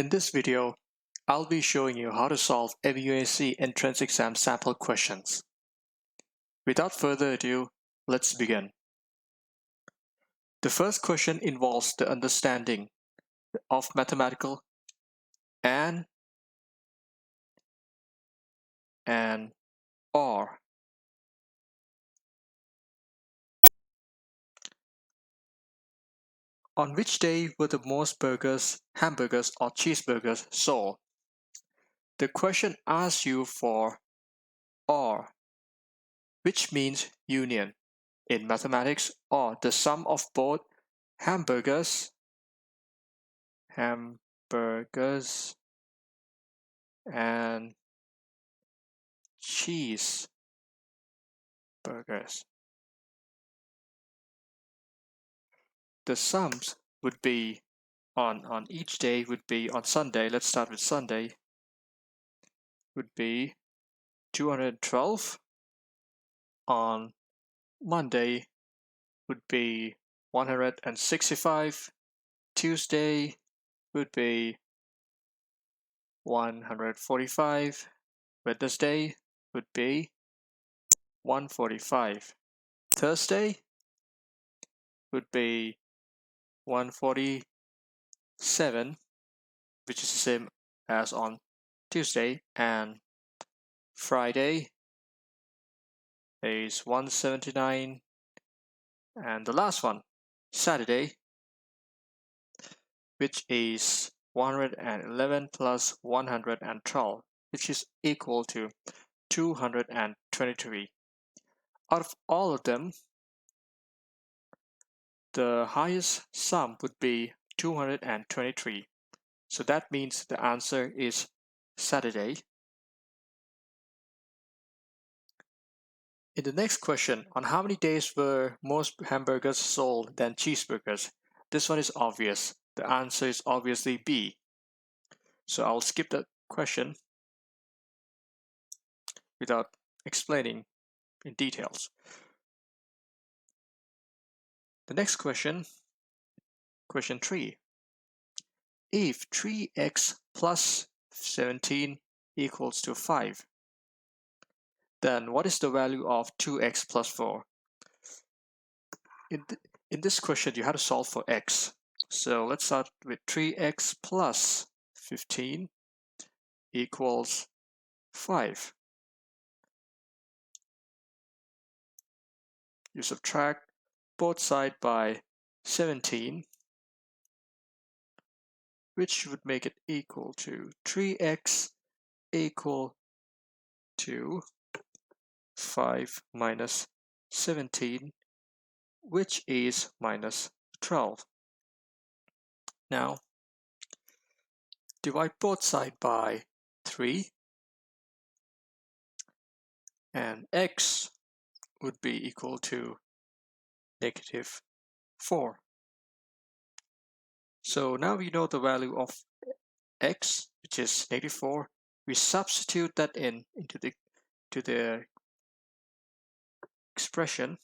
In this video, I'll be showing you how to solve MUIC entrance exam sample questions. Without further ado, let's begin. The first question involves the understanding of mathematical and or. On which day were the most burgers, hamburgers, or cheeseburgers sold? The question asks you for or, which means union in mathematics, or the sum of both hamburgers and cheese burgers. The sums would be on each day would be on Sunday. Let's start with Sunday. Would be 212. On Monday would be 165. Tuesday would be 145. Wednesday would be 145. Thursday would be 147, which is the same as on Tuesday, and Friday is 179, and the last one, Saturday, which is 111 plus 112, which is equal to 223. Out of all of them, the highest sum would be 223. So that means the answer is Saturday. In the next question, on how many days were most hamburgers sold than cheeseburgers? This one is obvious. The answer is obviously B. So I'll skip that question without explaining in details. The next question, question 3. If 3x plus 17 equals to 5, then what is the value of 2x plus 4? In this question, you have to solve for x. So let's start with 3x plus 15 equals 5. You subtract both sides by 17, which would make it equal to 3x equal to 5 minus 17, which is minus 12. Now, divide both sides by 3, and x would be equal to negative 4. So now we know the value of x, which is negative 4. We substitute that into the expression.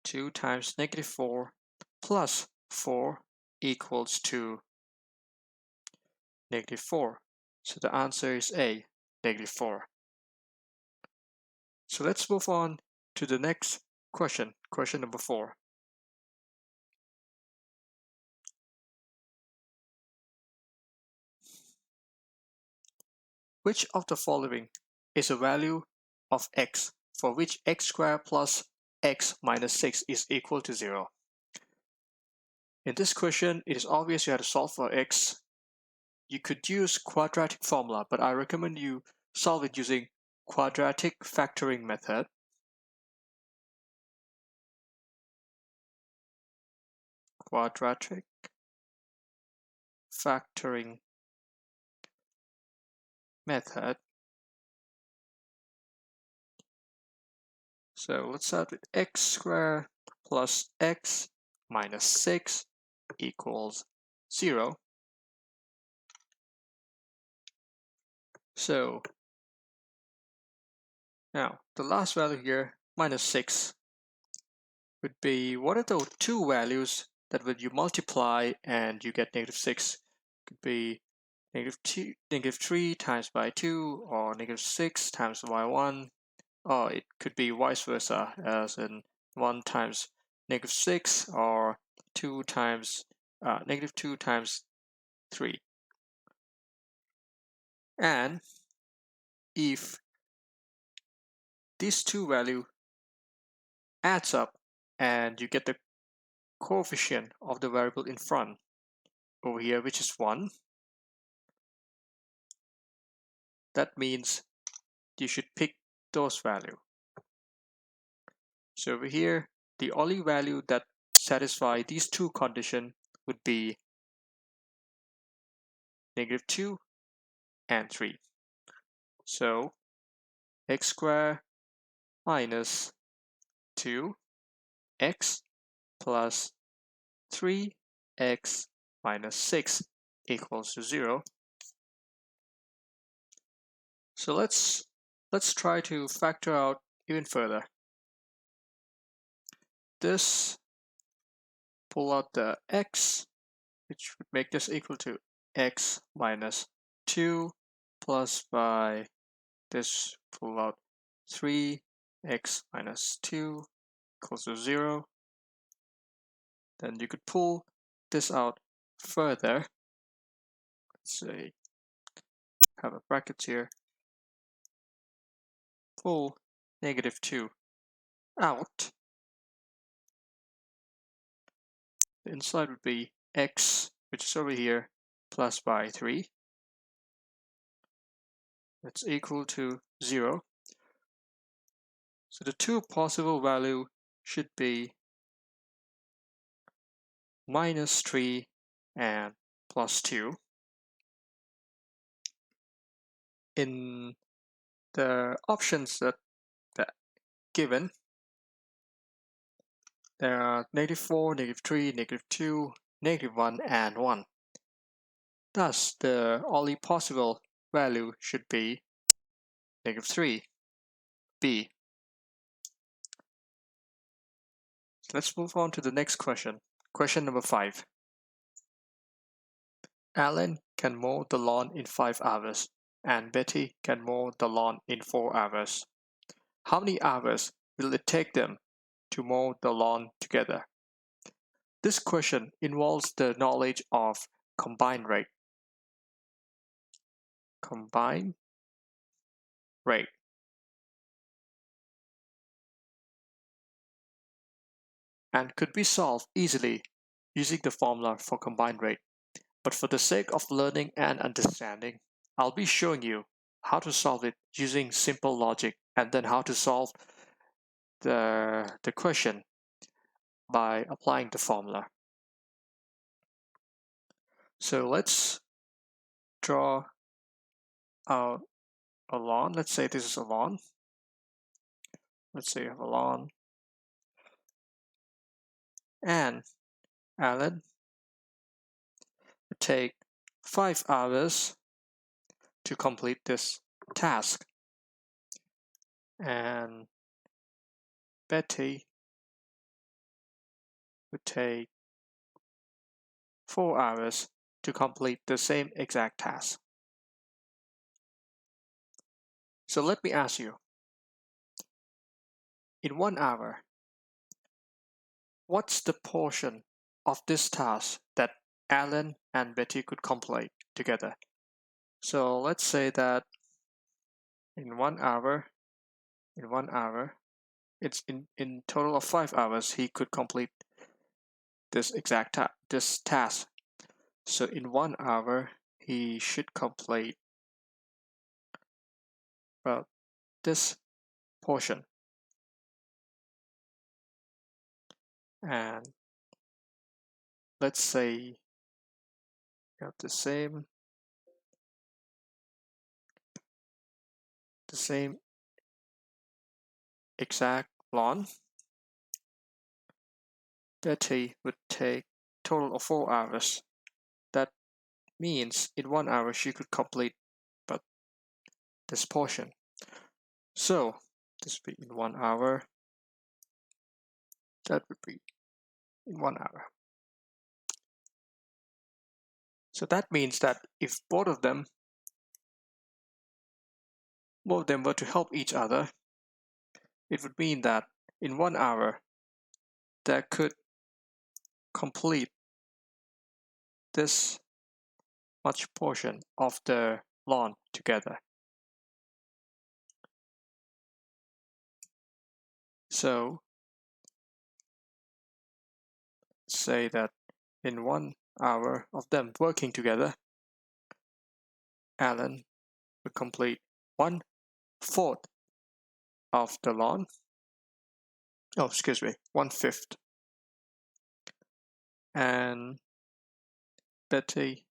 2 times negative 4 plus 4 equals to negative 4. So the answer is A, negative 4. So let's move on to the next question, question number 4. Which of the following is a value of x for which x squared plus x minus 6 is equal to 0? In this question, it is obvious you have to solve for x. You could use quadratic formula, but I recommend you solve it using quadratic factoring method. Quadratic factoring method. So let's start with x squared plus x minus 6 equals 0. So now the last value here, minus 6, would be, what are the two values that when you multiply and you get -6, it could be -3 times by 2 or -6 times by 1, or it could be vice versa, as in 1 times -6 or 2 times -2 times 3. And if these two values adds up and you get the coefficient of the variable in front over here, which is 1, that means you should pick those values. So over here, the only value that satisfy these two conditions would be -2 and 3. So x squared minus 2x plus 3x minus 6 equals to 0. So let's try to factor out even further. This, pull out the x, which would make this equal to x minus 2 plus by this, pull out 3x minus 2 equals to 0. Then you could pull this out further. Let's say, have a bracket here. Pull -2 out. The inside would be x, which is over here, plus by 3. That's equal to 0. So the two possible value should be -3 and +2. In the options that given, there are -4, -3, -2, -1, and 1. Thus, the only possible value should be -3, B. So let's move on to the next question. Question number 5. Alan can mow the lawn in 5 hours, and Betty can mow the lawn in 4 hours. How many hours will it take them to mow the lawn together? This question involves the knowledge of combined rate. Combined rate. And could be solved easily using the formula for combined rate. But for the sake of learning and understanding, I'll be showing you how to solve it using simple logic, and then how to solve the question by applying the formula. So let's draw out a lawn. Let's say this is a lawn. Let's say you have a lawn. And Alan would take 5 hours to complete this task. And Betty would take 4 hours to complete the same exact task. So let me ask you, in 1 hour, what's the portion of this task that Alan and Betty could complete together? So let's say that in 1 hour, it's in total of 5 hours, he could complete this exact this task. So in 1 hour, he should complete this portion. And let's say you have the same exact lawn. Betty would take total of 4 hours. That means in 1 hour she could complete but this portion. So this would be in 1 hour. That would be in 1 hour. So that means that if both of them were to help each other, it would mean that in 1 hour they could complete this much portion of the lawn together. So say that in 1 hour of them working together, Alan would complete 1/4 of the lawn. Oh, excuse me, 1/5. And Betty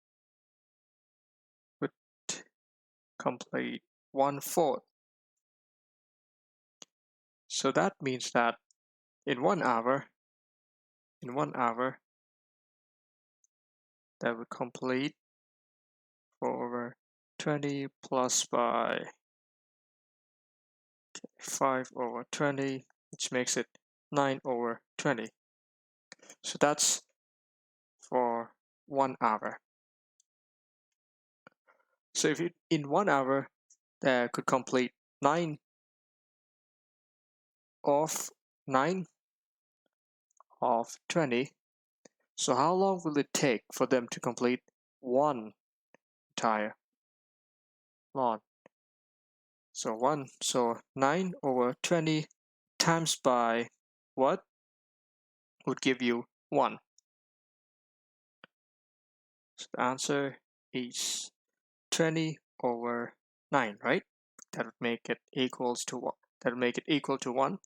would complete 1/4. So that means that in 1 hour, that would complete 4/20 plus by 5/20, which makes it 9/20. So that's for 1 hour. So if in 1 hour they could complete 9 of 20, so how long will it take for them to complete one entire lawn? So 9/20 times by what would give you 1? So the answer is 20/9, right? That would make it equals to 1. That would make it equal to 1.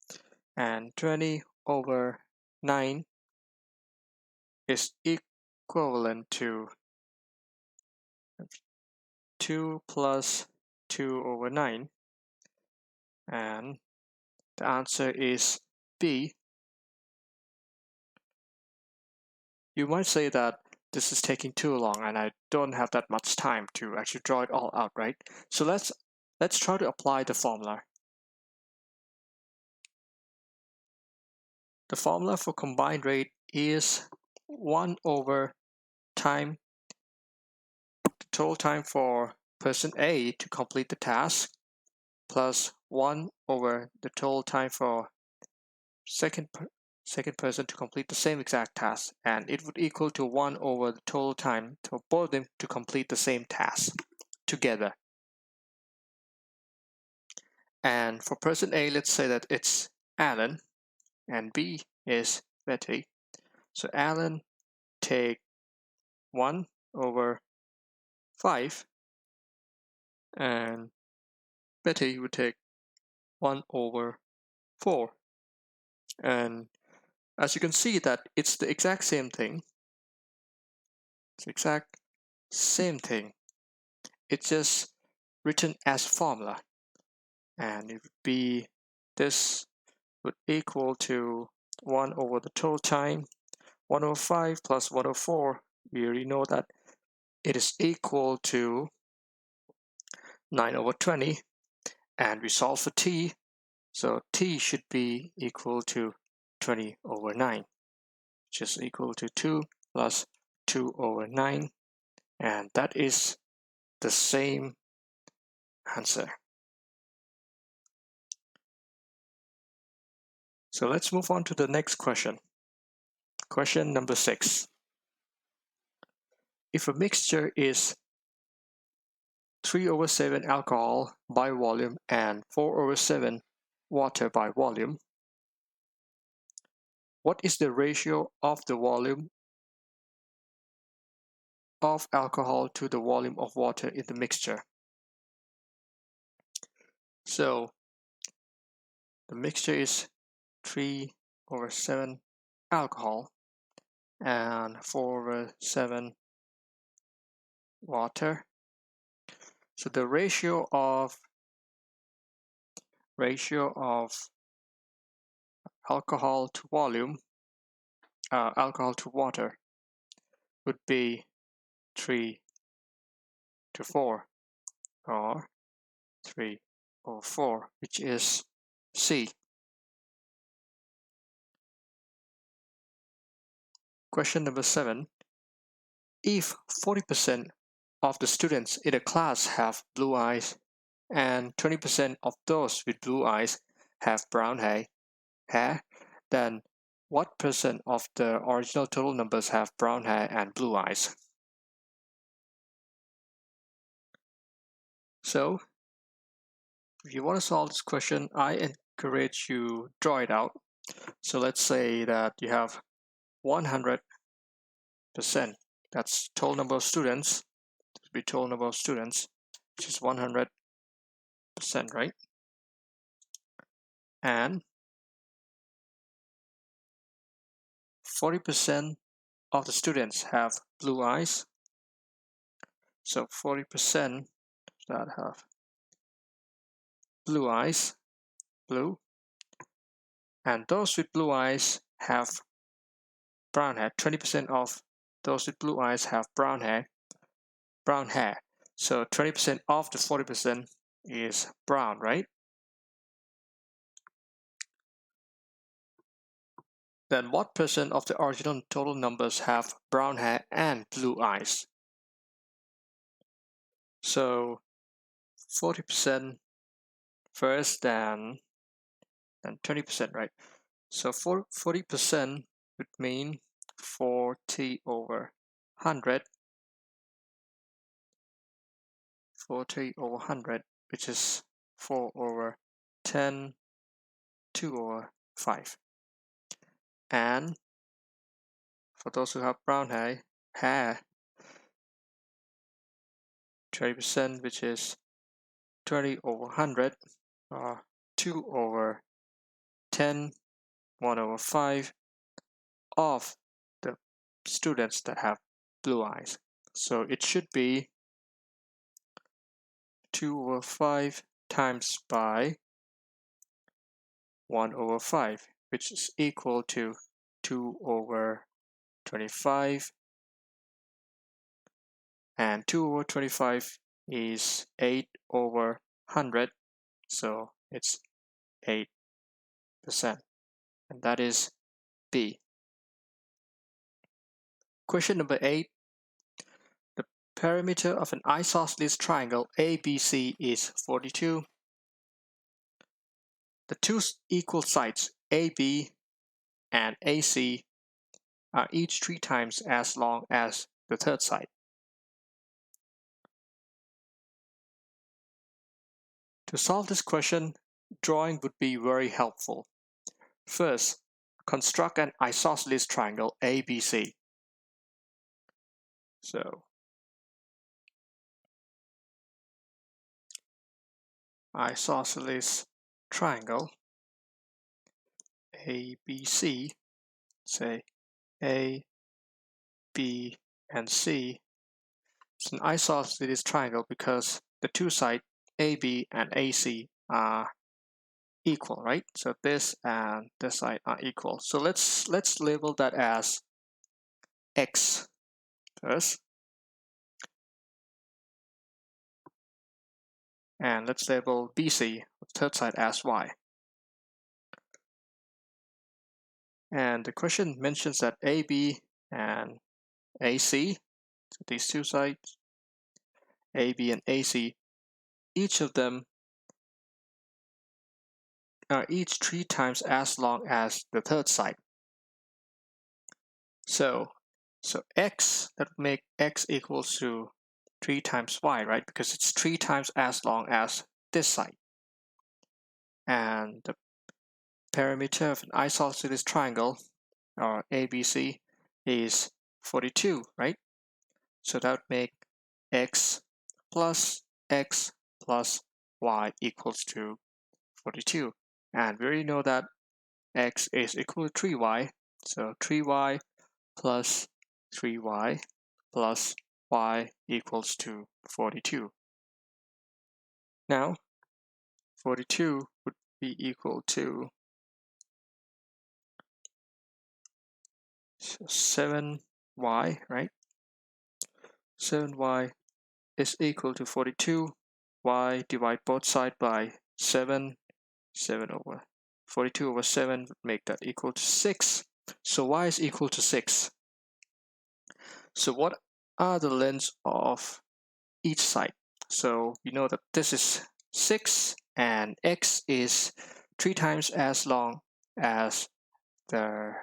And 20/9 is equivalent to 2 plus 2/9. And the answer is B. You might say that this is taking too long and I don't have that much time to actually draw it all out, right? So let's try to apply the formula. The formula for combined rate is 1/time the total time for person A to complete the task plus 1/the total time for second person to complete the same exact task, and it would equal to 1/the total time for both of them to complete the same task together. And for person A, let's say that it's Alan and B is Betty. So Alan take 1/5 and Betty would take 1/4. And as you can see that it's the exact same thing. It's the exact same thing. It's just written as formula. And it would be, this would equal to 1/the total time. 1/5 plus 1/4, we already know that it is equal to 9/20. And we solve for t. So t should be equal to 20/9, which is equal to 2 plus 2/9. And that is the same answer. So let's move on to the next question. Question number 6. If a mixture is 3/7 alcohol by volume and 4/7 water by volume, what is the ratio of the volume of alcohol to the volume of water in the mixture? So the mixture is 3/7 alcohol and 4/7 water. So the ratio of alcohol to volume, alcohol to water, would be 3/4 or 3/4, which is C. Question number 7. if 40% of the students in a class have blue eyes and 20% of those with blue eyes have brown hair, then what percent of the original total numbers have brown hair and blue eyes? So, if you want to solve this question, I encourage you draw it out. So let's say that you have 100%. That's total number of students. This would be total number of students, which is 100%, right? And 40% of the students have blue eyes. So 40% that have blue eyes, blue, and those with blue eyes have brown hair. 20% of those with blue eyes have brown hair. So 20% of the 40% is brown, right? Then what percent of the original total numbers have brown hair and blue eyes? So 40% first, then 20%, right? So 40% would mean 40 over 100. 40 over 100, which is 4 over 10, 2 over 5. And for those who have brown hair 20%, which is 20 over 100, 2 over 10, 1 over 5 of the students that have blue eyes. So it should be 2 over 5 times by 1 over 5, which is equal to 2 over 25, and 2 over 25 is 8 over 100, so it's 8%, and that is B. Question number 8. The perimeter of an isosceles triangle ABC is 42. The two equal sides AB and AC are each 3 times as long as the third side. To solve this question, drawing would be very helpful. First, construct an isosceles triangle ABC. So, isosceles triangle ABC, say A, B, and C. It's an isosceles triangle because the two sides AB and AC are equal, right? So this and this side are equal. So let's label that as X first. And let's label BC, the third side, as Y. And the question mentions that AB and AC, so these two sides, AB and AC, each of them are each 3 times as long as the third side. So X, that would make X equals to 3 times Y, right? Because it's 3 times as long as this side. And the perimeter of an isosceles triangle, or ABC, is 42, right? So that would make X plus Y equals to 42. And we already know that X is equal to 3Y. So 3Y plus 3Y plus Y equals to 42. Now, 42 would be equal to 7Y, right? 7Y is equal to 42. Y divide both sides by 7. 7 over 42 over 7 would make that equal to 6. So Y is equal to 6. So what are the lengths of each side. So we know that this is 6 and x is 3 times as long as the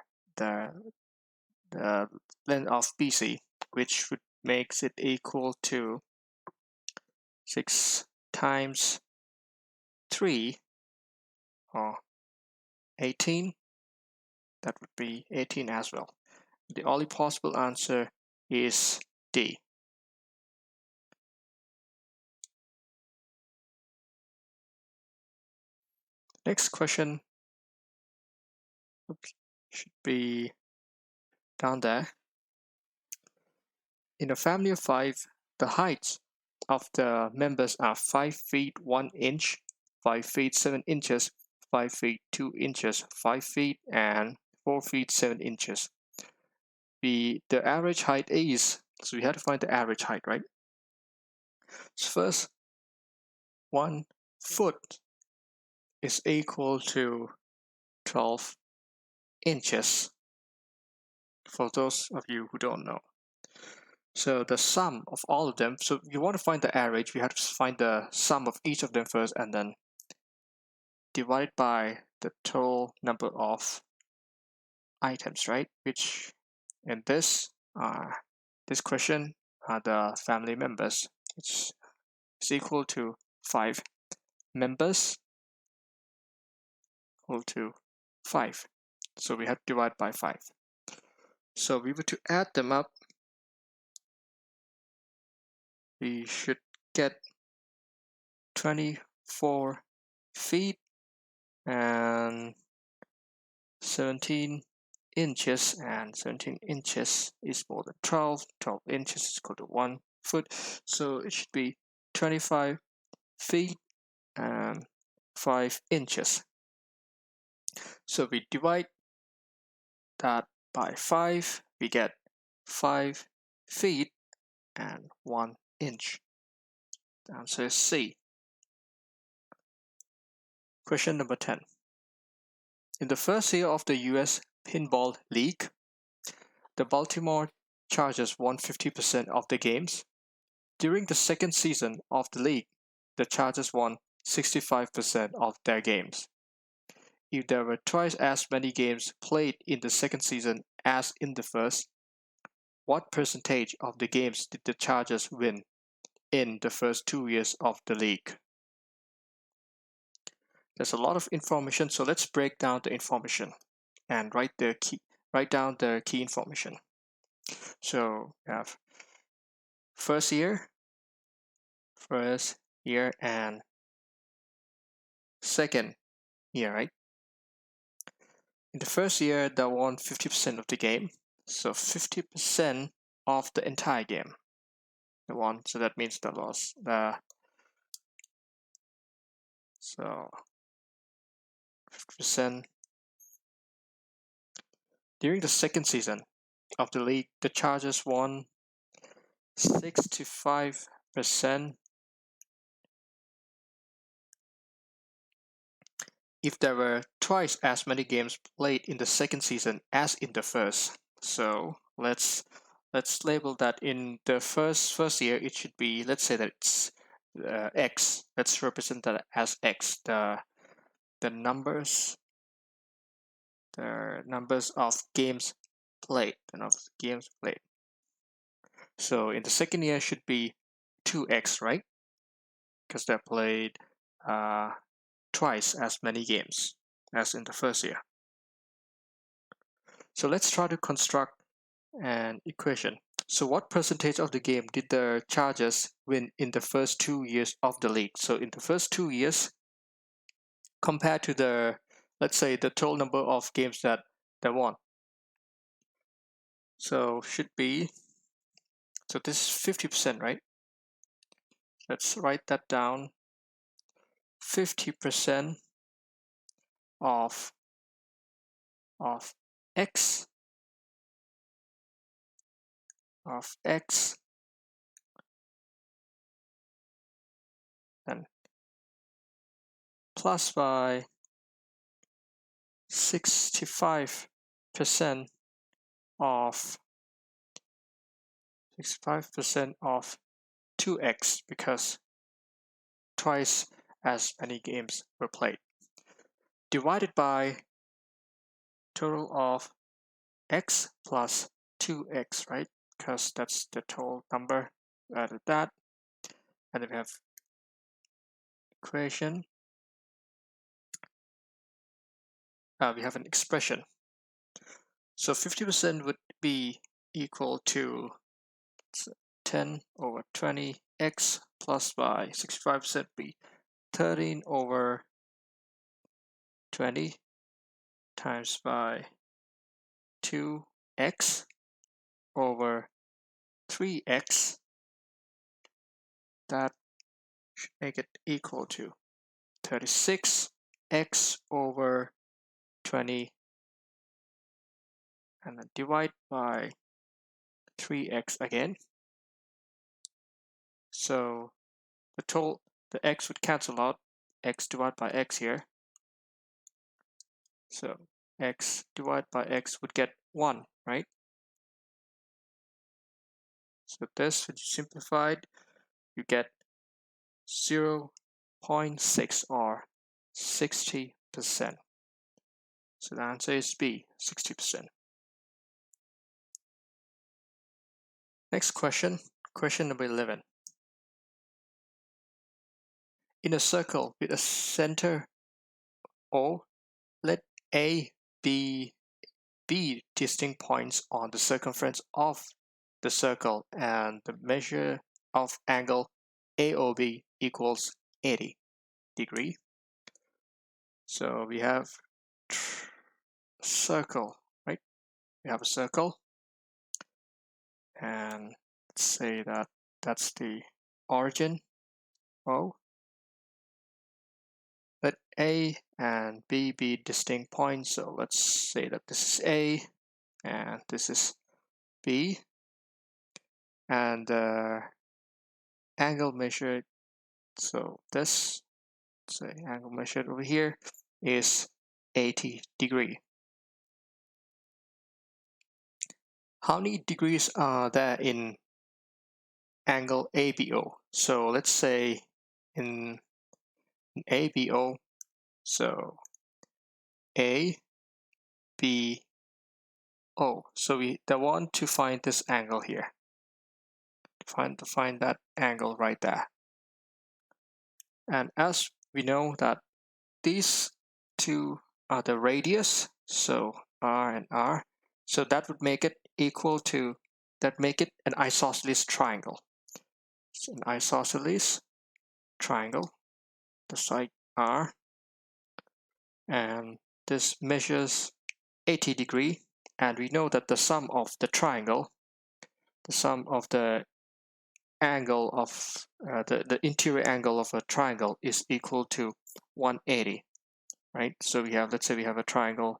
length of BC, which would makes it equal to 6 times 3 or 18. That would be 18 as well. The only possible answer is D. Next question should be down there. In a family of 5, the heights of the members are 5 feet 1 inch, 5 feet 7 inches, 5 feet 2 inches, 5 feet, and 4 feet 7 inches. The average height is, so we have to find the average height, right? So first, 1 foot is equal to 12 inches, for those of you who don't know. So the sum of all of them, so you want to find the average, we have to find the sum of each of them first and then divide by the total number of items, right? Which in this question are the family members, which is equal to 5 members equal to 5. So we have to divide by 5. So we were to add them up, we should get 24 feet and 17 inches, and 17 inches is more than 12. 12 inches is equal to 1 foot. So it should be 25 feet and 5 inches. So we divide that by 5, we get 5 feet and 1 inch. The answer is C. Question number 10. In the first year of the US Pinball League, the Baltimore Chargers won 50% of the games. During the second season of the league, the Chargers won 65% of their games. If there were twice as many games played in the second season as in the first, what percentage of the games did the Chargers win in the first 2 years of the league? There's a lot of information, so let's break down the information and write down the key information. So we have first year, and second year, right? In the first year, they won 50% of the game, so 50% of the entire game they won. So that means they lost. So 50%. During the second season of the league, the Chargers won 65%. If there were twice as many games played in the second season as in the first. So let's label that in the first year it should be, let's say that it's X. Let's represent that as X. The numbers of games played. So in the second year should be 2x, right? Because they played twice as many games as in the first year. So let's try to construct an equation. So what percentage of the game did the Chargers win in the first 2 years of the league? So in the first 2 years, compared to the, let's say, the total number of games that they won. So should be, so this is 50%, right? Let's write that down. 50% of x and plus by 65% of 65% of 2x because twice as many games were played, divided by total of x plus 2x, right? Because that's the total number. Added that, and then we have equation. We have an expression. So 50% would be equal to 10 over 20 x plus y. 65% would be 13 over 20 times by 2x over 3x. That should make it equal to 36x over 20, and then divide by 3x again. So the x would cancel out, x divided by x here. So x divided by x would get 1, right? So this, when you simplify it, you get 0.6 or 60%. So the answer is B, 60%. Next question, question number 11. In a circle with a center O, let A, B distinct points on the circumference of the circle, and the measure of angle AOB equals 80 degrees. So we have circle, right? We have a circle, and let's say that that's the origin O. Let A and B be distinct points. So let's say that this is A and this is B, and the angle measured, so this, say angle measured over here is 80 degrees. How many degrees are there in angle ABO? So let's say in ABO, so A, B, O. So we want to find this angle here. To find that angle right there. And as we know that these two are the radius, so R and R, so that would make it equal to, that make it an isosceles triangle. So an isosceles triangle, the side R, and this measures 80 degrees, and we know that the sum of the triangle, the sum of the angle of the interior angle of a triangle is equal to 180, right? So we have, let's say we have a triangle,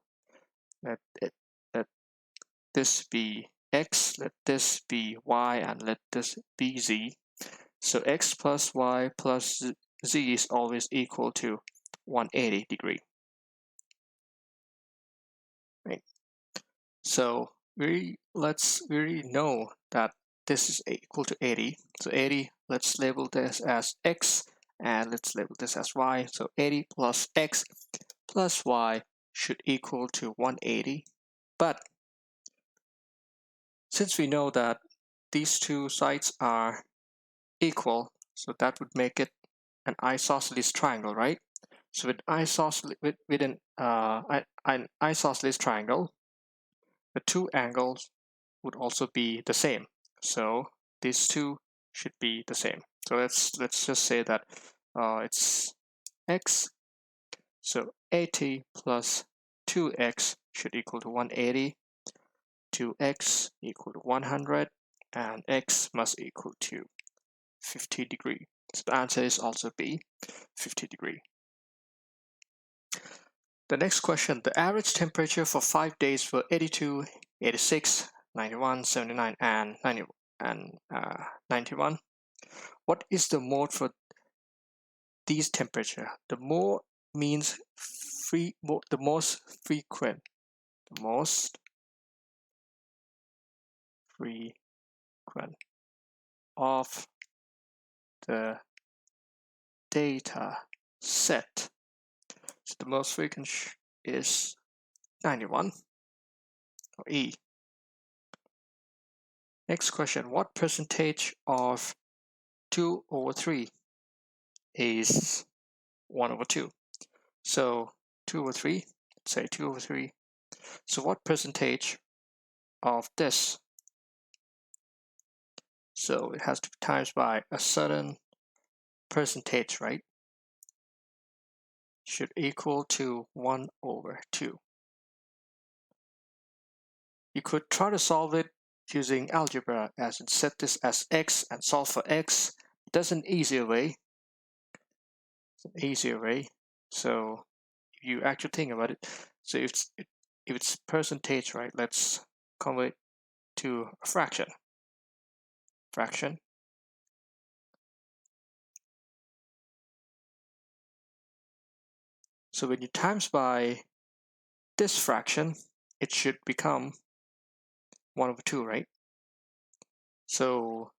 let this be x, let this be y, and let this be z. So x plus y plus z is always equal to 180 degrees. Right? So we already know that this is equal to 80. So 80, let's label this as x, and let's label this as y. So 80 plus x plus y should equal to 180. But since we know that these two sides are equal, so that would make it an isosceles triangle, right? So with an isosceles triangle, the two angles would also be the same. So these two should be the same. So let's just say that it's x. So 80 plus 2x should equal to 180. 2x equal to 100, and x must equal to 50 degrees. So the answer is also B, 50 degrees. The next question, the average temperature for 5 days were 82, 86, 91, 79, and 91. What is the mode for these temperature? The mode means the most frequent. The most frequent. of the data set. So the most frequent is 91, or E. Next question, what percentage of 2 over 3 is 1 over 2? So 2 over 3, let's say 2 over 3. So what percentage of this? So it has to be times by a certain percentage, right? Should equal to 1 over 2. You could try to solve it using algebra, as in set this as x and solve for x. That's an easier way. So if you actually think about it, so if it's percentage, right? Let's convert to a fraction. So when you times by this fraction, it should become 1 over 2, right? So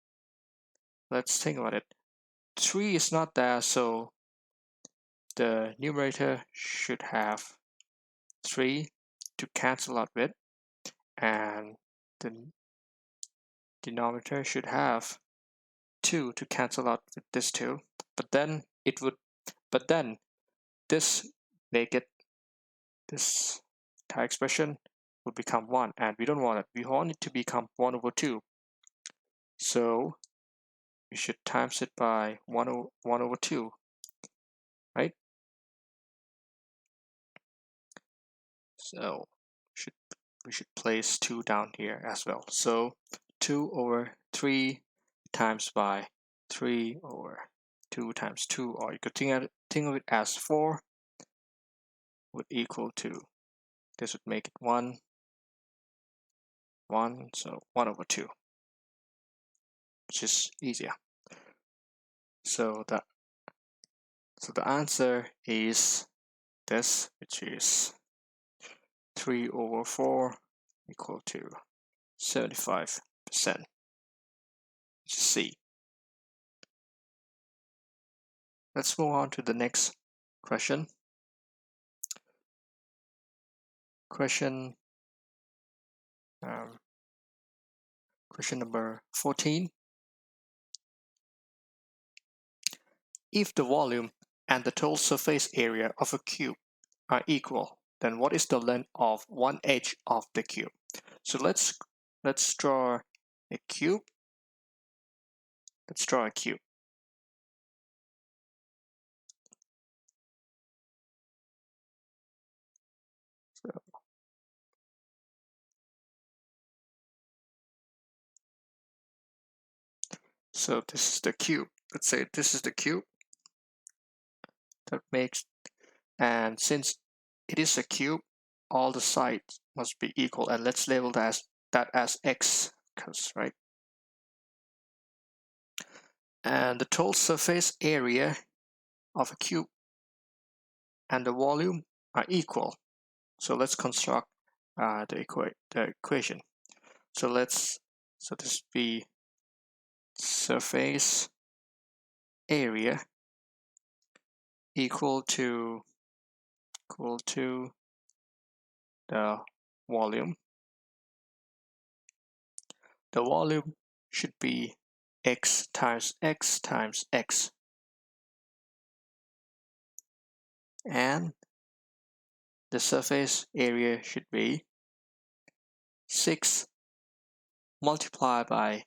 let's think about it. 3 is not there, so the numerator should have 3 to cancel out with, and the denominator should have 2 to cancel out with this 2. But then this entire expression would become 1, and we don't want it. We want it to become 1 over 2. So we should times it by 1 over 2, right? So we should place 2 down here as well. So 2 over 3 times by 3 over 2 times 2, or you could think of it as 4, would equal to, this would make it 1, so 1 over 2, which is easier. So the answer is this, which is 3 over 4 equal to 75%, which is C. Let's move on to the next question. Question number 14. If the volume and the total surface area of a cube are equal, then what is the length of one edge of the cube? So let's draw a cube. Let's draw a cube. So this is the cube. Let's say this is the cube. That makes, and since it is a cube, all the sides must be equal, and let's label that as x, right? And the total surface area of a cube and the volume are equal. So let's construct the equation. So this be surface area equal to the volume. The volume should be x times x times x, and the surface area should be 6 multiplied by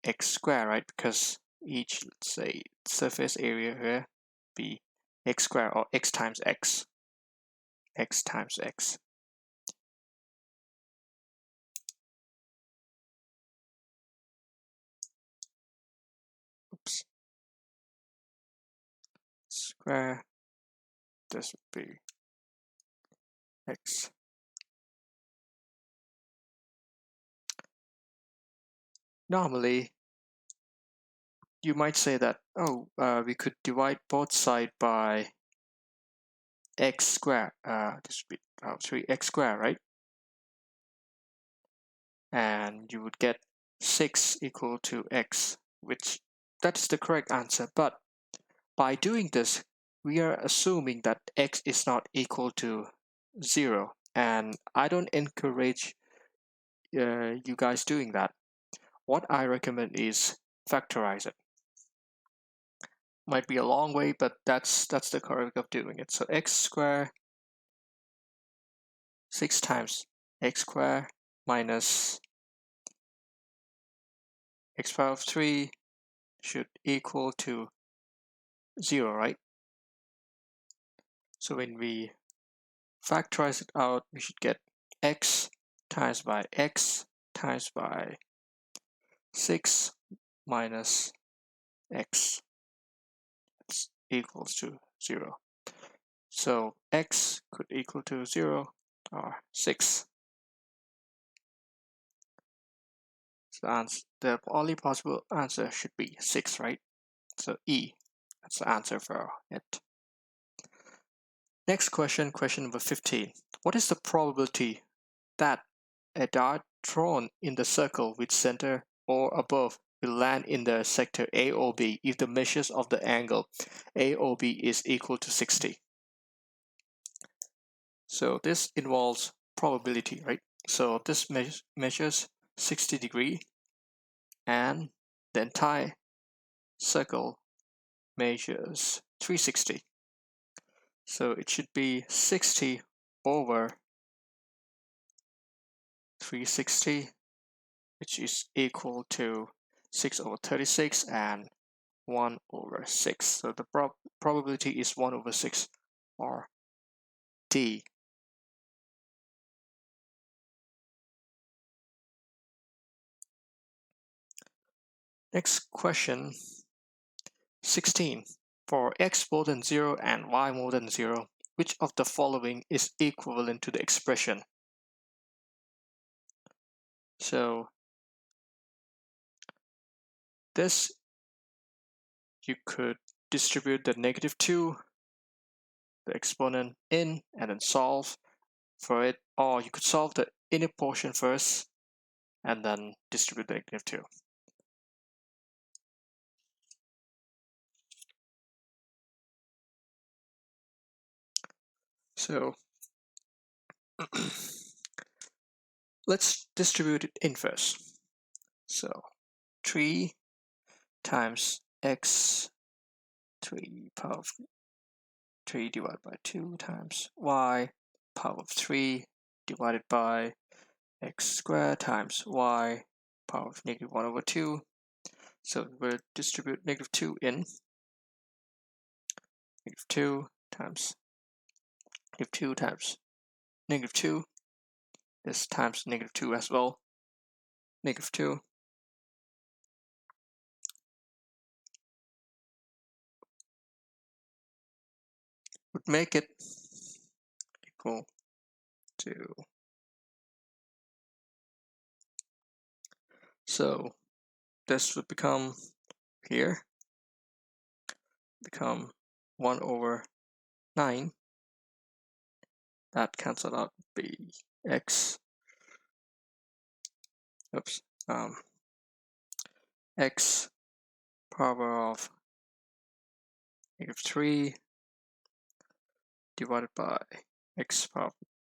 x squared, right? Because each, let's say, surface area here be x squared, or x times x. Oops. Square, this would be x. Normally, you might say that, we could divide both sides by x squared. This would be 3x squared, right? And you would get 6 equal to x, which that is the correct answer. But by doing this, we are assuming that x is not equal to 0, and I don't encourage you guys doing that. What I recommend is factorize it. Might be a long way, but that's the correct way of doing it. So x squared 6 times x squared minus x power of 3 should equal to 0, right? So when we factorize it out, we should get x times by x times by 6 minus x equals to 0. So x could equal to 0 or 6. So the only possible answer should be 6, right? So E, that's the answer for it. Next question, question number 15. What is the probability that a dart thrown in the circle with center or above will land in the sector A or B if the measures of the angle A or B is equal to 60? So this involves probability, right? So this measures 60 degrees, and the entire circle measures 360. So it should be 60 over 360, which is equal to 6 over 36 and 1 over 6. So the probability is 1 over 6, or D. Next question, 16. For x more than 0 and y more than 0, which of the following is equivalent to the expression? So this, you could distribute the -2, the exponent in, and then solve for it, or you could solve the inner portion first and then distribute the -2. So let's distribute it in first. So 3 times x 3 power of 3 divided by 2 times y power of 3 divided by x squared times y power of -1 over 2. So we'll distribute -2 in. -2 times -2 times -2. This times -2 as well. -2. Would make it equal to, so this would become here, become 1 over 9. That cancelled out, be x, x power of -3 divided by x power of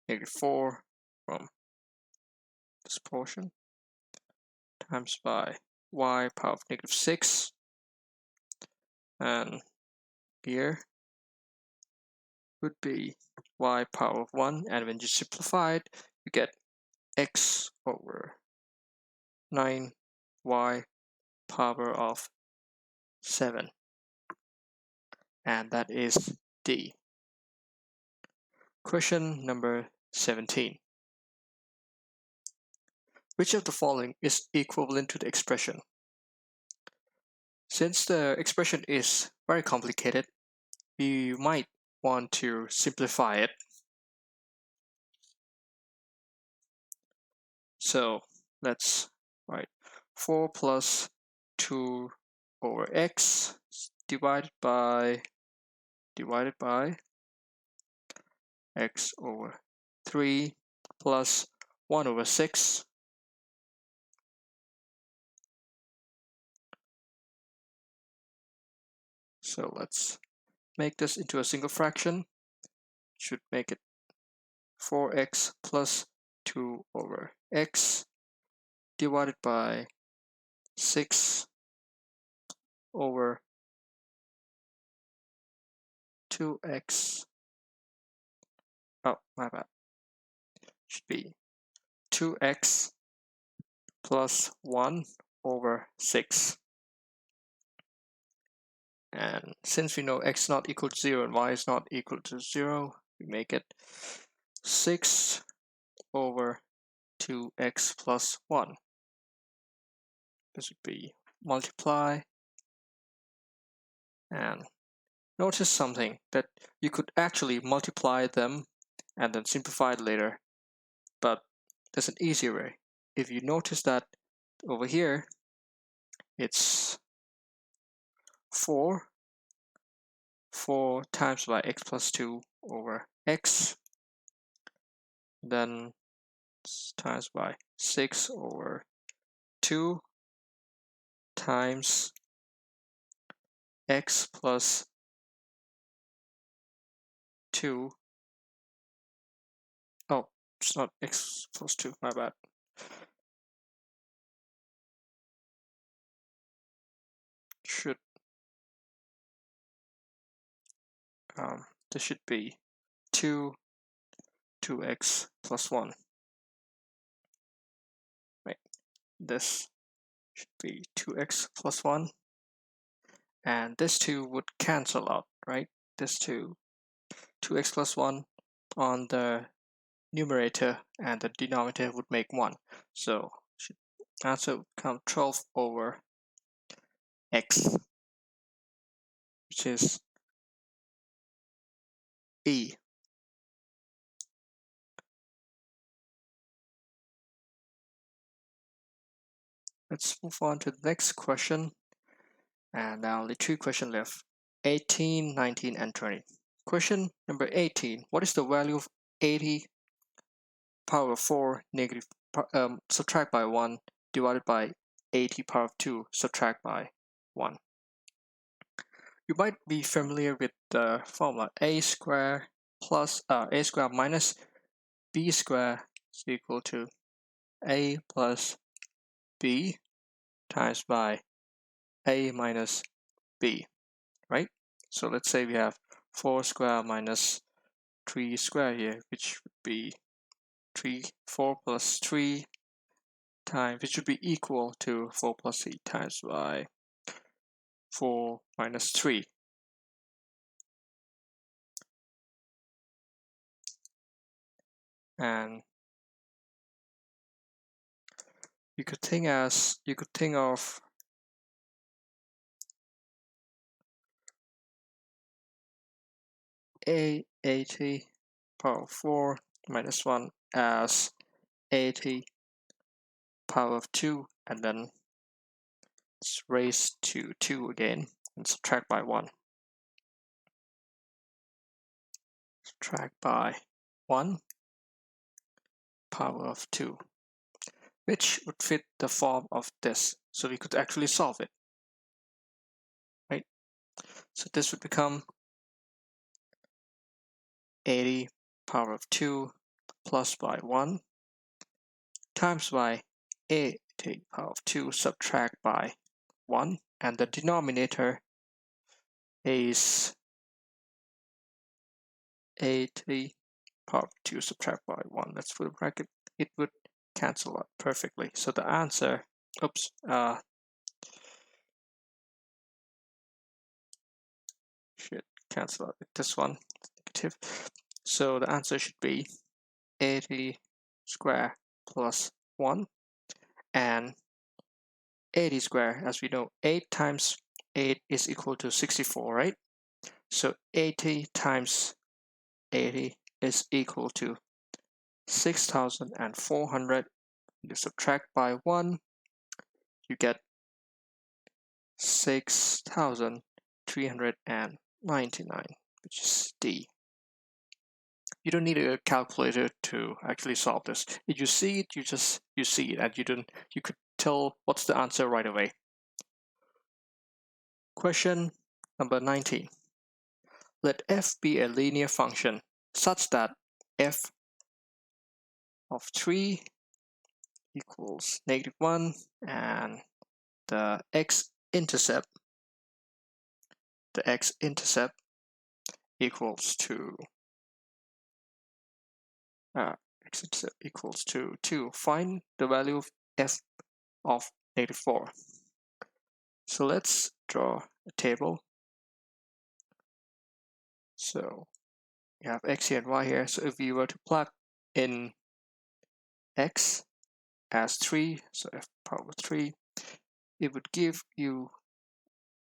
-4 from this portion times by y power of -6, and here would be y power of 1, and when you simplify it, you get x over 9 y power of 7, and that is D. Question number 17. Which of the following is equivalent to the expression? Since the expression is very complicated, we might want to simplify it. So let's write 4 plus 2 over x divided by x over 3 plus 1 over 6 So let's make this into a single fraction. Should make it 4x plus 2 over x divided by 6 over 2x. Oh, my bad. Should be 2x plus 1 over 6. And since we know x not equal to 0 and y is not equal to 0, we make it 6 over 2x plus 1. This would be multiply. And notice something, that you could actually multiply them and then simplify it later. But there's an easier way. If you notice that over here, it's 4 times by x plus 2 over x, then times by 6 over 2 times x plus 2. Oh, it's not x plus 2, my bad. Should this should be 2x plus 1. Right, this should be 2x plus 1, and this 2 would cancel out, right? This 2x plus 1 on the numerator and the denominator would make 1. So answer would come 12 over x, which is E. Let's move on to the next question. And now only 2 questions left, 18, 19, and 20. Question number 18. What is the value of 80 power of 4 negative subtract by 1 divided by 80 power of 2 subtract by 1? You might be familiar with the formula a square minus b square is equal to a plus b times by a minus b, right? So let's say we have 4 square minus 3 square here, which would be 4 plus 3 times, which should be equal to 4 plus 3 times by 4 minus 3. And you could think of a 80 power of 4 minus 1 as 80 power of 2, and then it's raised to 2 again and subtract by 1. Subtract by 1 power of 2, which would fit the form of this. So we could actually solve it, right? So this would become 80 power of 2 plus by 1 times by 80 power of 2 subtract by 1, and the denominator is 80 power of 2 subtract by 1. Let's put a bracket. It would cancel out perfectly. So the answer, should cancel out with this one, negative. So the answer should be 80 square plus 1, and 80 square, as we know, 8 times 8 is equal to 64, right? So 80 times 80 is equal to 6,400. You subtract by 1, you get 6,399, which is D. You don't need a calculator to actually solve this. If you see it, you see it, and you could tell what's the answer right away. Question Number 19. Let f be a linear function such that f of 3 equals -1 and the x-intercept equals to x-intercept equals to 2. Find the value of f of -4. So let's draw a table. So you have x here and y here. So if we were to plug in x as 3, so f power 3, it would give you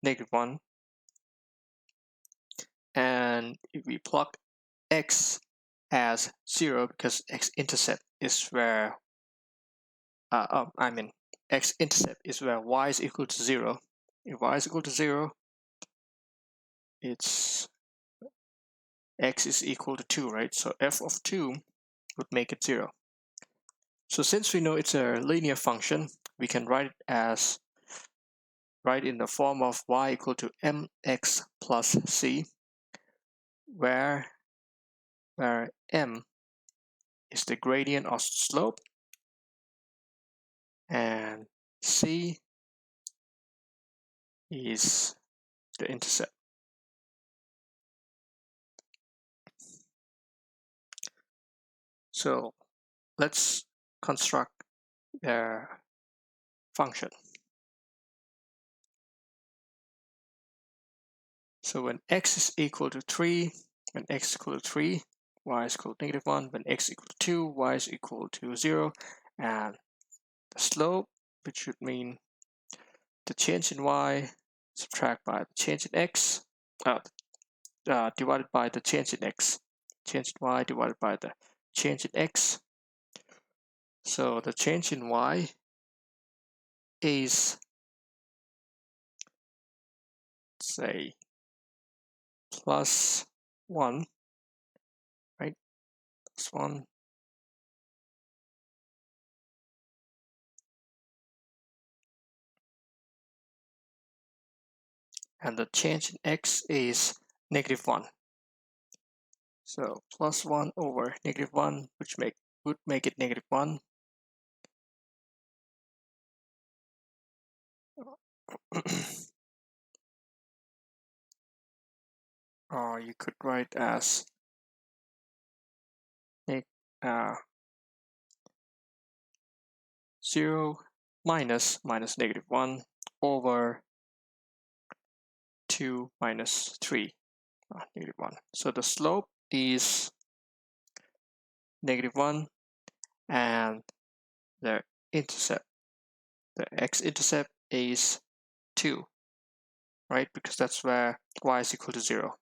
-1. And if we plug x as 0, because x-intercept is where x-intercept is where y is equal to 0. If y is equal to 0, it's x is equal to 2, right? So f of 2 would make it 0. So since we know it's a linear function, we can write in the form of y equal to mx plus c, where m is the gradient or slope and c is the intercept. So let's construct their function. So when x is equal to 3, when x is equal to 3, y is equal to -1. When x is equal to 2, y is equal to 0. And the slope, which would mean the change in y subtract by the change in x, divided by the change in x. Change in y divided by the change in x. So the change in y is, say, +1, right? +1. And the change in x is -1. So +1 over -1, which would make it -1. Or you could write as 0 minus -1 over 2 minus 3, -1. So the slope is -1 and the intercept, the x-intercept is 2, right? Because that's where y is equal to 0.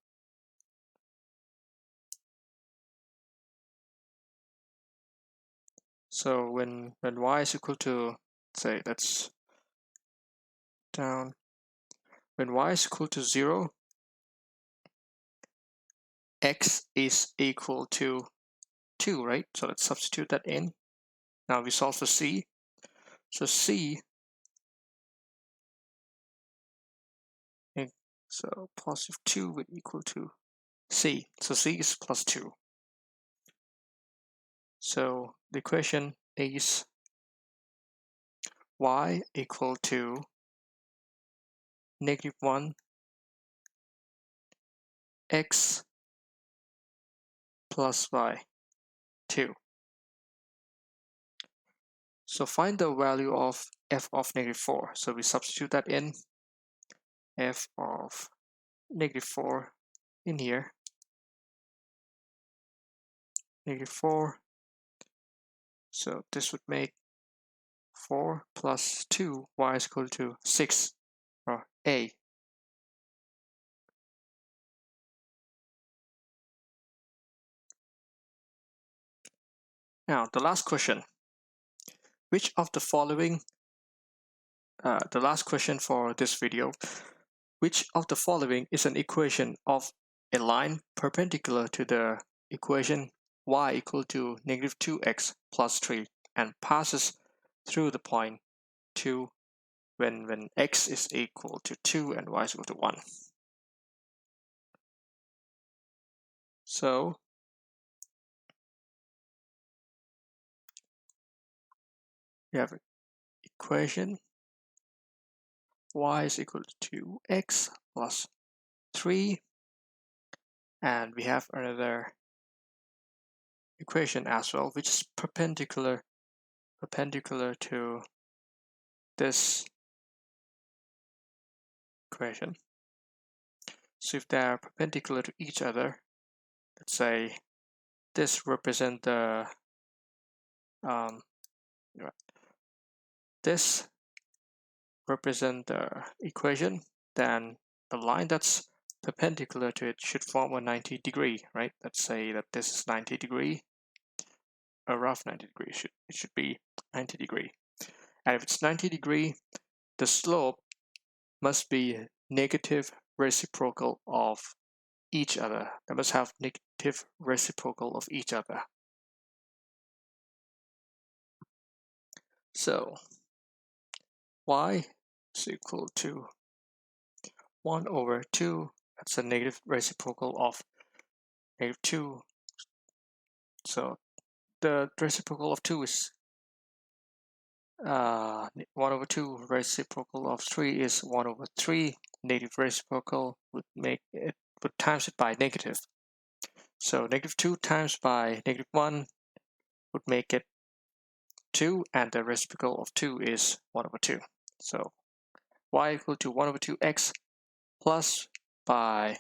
So when y is equal to, say, that's down. When y is equal to 0, x is equal to 2, right? So let's substitute that in. Now we solve for c. So c, so +2 would equal to c. So c is +2. So the equation is y equal to -1 x plus y 2. So find the value of f of -4. So we substitute that in, f of -4 in here, -4. So this would make 4 plus 2, y is equal to 6, or a. Now the last question. Which of the following, the last question for this video, which of the following is an equation of a line perpendicular to the equation y equal to -2x plus 3 and passes through the point 2 when x is equal to 2 and y is equal to 1? So we have an equation y is equal to x plus 3, and we have another equation as well, which is perpendicular to this equation. So if they are perpendicular to each other, let's say this represent the this represent the equation, then the line that's perpendicular to it should form a 90 degree, right? Let's say that this is 90 degree, a rough 90 degree, it should be 90 degree. And if it's 90 degree, the slope must be negative reciprocal of each other. They must have negative reciprocal of each other. So y is equal to 1 over 2. That's a negative reciprocal of negative 2. So the reciprocal of 2 is 1 over 2. Reciprocal of 3 is 1 over 3. Negative reciprocal would times it by negative. So negative 2 times by negative 1 would make it 2, and the reciprocal of 2 is 1 over 2. So y equal to 1 over 2x plus by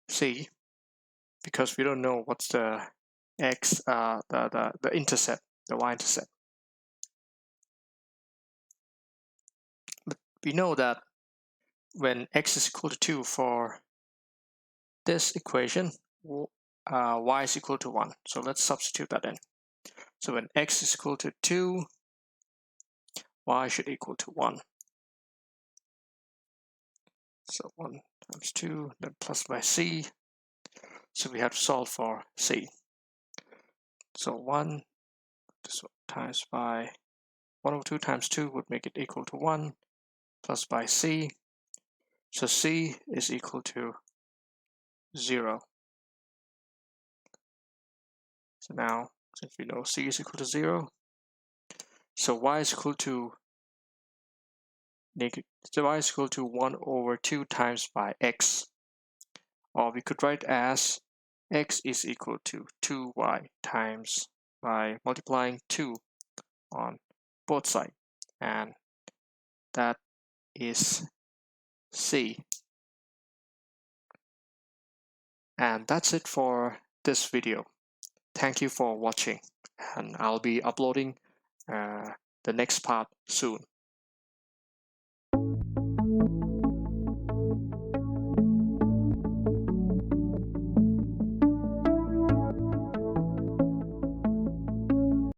c, because we don't know what's the x, the intercept, the y-intercept. But we know that when x is equal to 2 for this equation, y is equal to 1. So let's substitute that in. So when x is equal to 2, y should equal to 1. So 1 times 2, then plus by c. So we have to solve for c. So 1 times by 1 over 2 times 2 would make it equal to 1, plus by c. So c is equal to 0. So now, since we know c is equal to 0, so y is equal to 1 over 2 times by x. Or we could write as x is equal to 2y times by multiplying 2 on both sides. And that is c. And that's it for this video. Thank you for watching, and I'll be uploading the next part soon.